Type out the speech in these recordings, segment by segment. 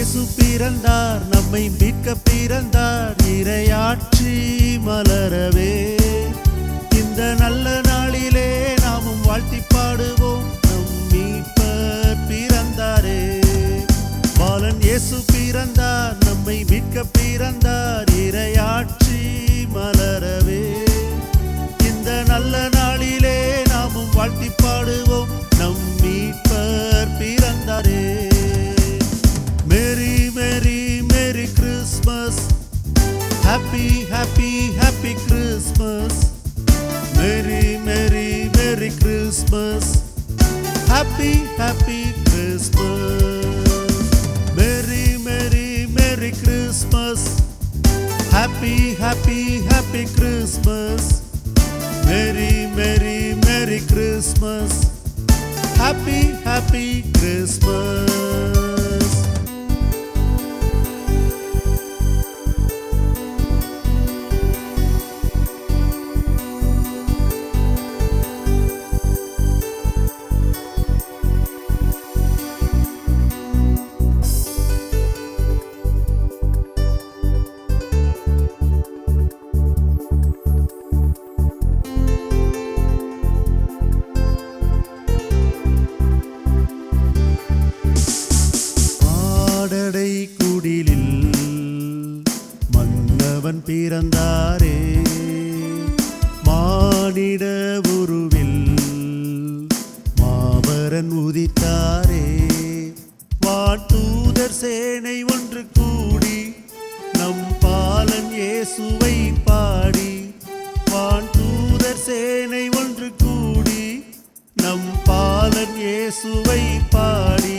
இயேசு பிறந்தார், நம்மை மீட்க பிறந்தார், இறையாட்சி மலரவே. இந்த நல்ல நாளிலே நாமும் வாழ்த்தி பாடுவோம், நம் மீட்பர் பிறந்தாரே. பாலன் இயேசு பிறந்தார், நம்மை மீட்க பிறந்தார், இறையாட்சி மலரவே. இந்த நல்ல நாளிலே நாமும் வாழ்த்தி பாடுவோம், நம் மீட்பர் பிறந்தாரே. Merry merry merry Christmas, happy happy happy Christmas. Merry merry merry Christmas, happy happy Christmas. Merry merry merry Christmas, happy happy happy Christmas. Merry merry merry Christmas, happy happy Christmas. குடிலில் மன்னவன் பிறந்தாரே, மானிட உருவில் மாபரன் உதித்தாரே. வான்தூதர் சேனை ஒன்று கூடி நம் பாலன் இயேசுவை பாடி. வான்தூதர் சேனை ஒன்று கூடி நம் பாலன் இயேசுவை பாடி.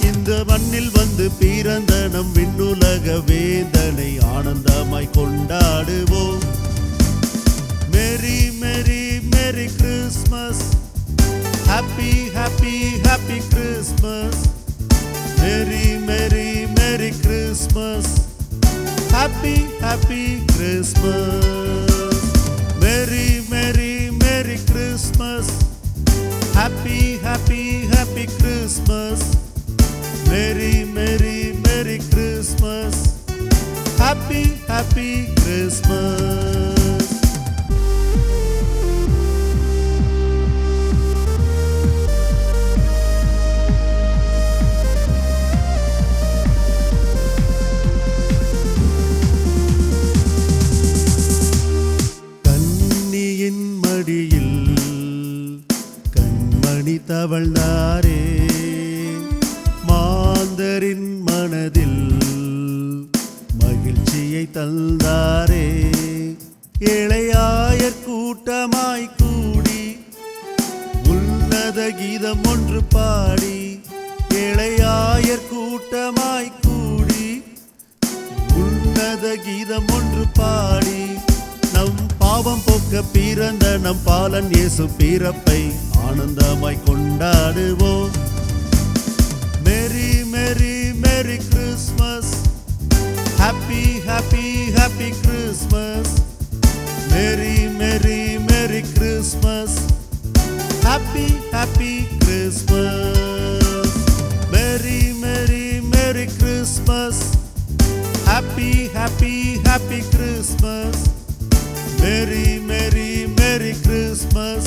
இந்த மண்ணில் வந்து பிறந்த நம் விண்ணுலக வேந்தனை ஆனந்தமாய் கொண்டாடுவோம். Merry merry merry Christmas, happy happy happy Christmas. Merry merry merry Christmas, happy happy Christmas. Merry merry merry Christmas, happy happy happy Christmas. Merry, merry, merry Christmas, happy, happy Christmas. கன்னியின் மடியில் கண்மணி தவழ்ந்தாரே, மாந்தரின் மனதில் மகிழ்ச்சியை தந்தாரே. இளையாயர் கூட்டமாய் கூடி உன்னத கீதம் ஒன்று பாடி. இளையாயர் கூட்டமாய் கூடி உன்னத கீதம் ஒன்று பாடி. நம் பாவம் போக்க பிறந்த நம் பாலன் இயேசு பிறப்பை ஆனந்தமாய் கொண்டாடுவோம். Merry, merry, merry Christmas, happy, happy, happy Christmas. Merry, merry, merry Christmas, happy, happy Christmas. Merry, merry, merry Christmas, happy, happy, happy Christmas. Merry, merry, merry Christmas,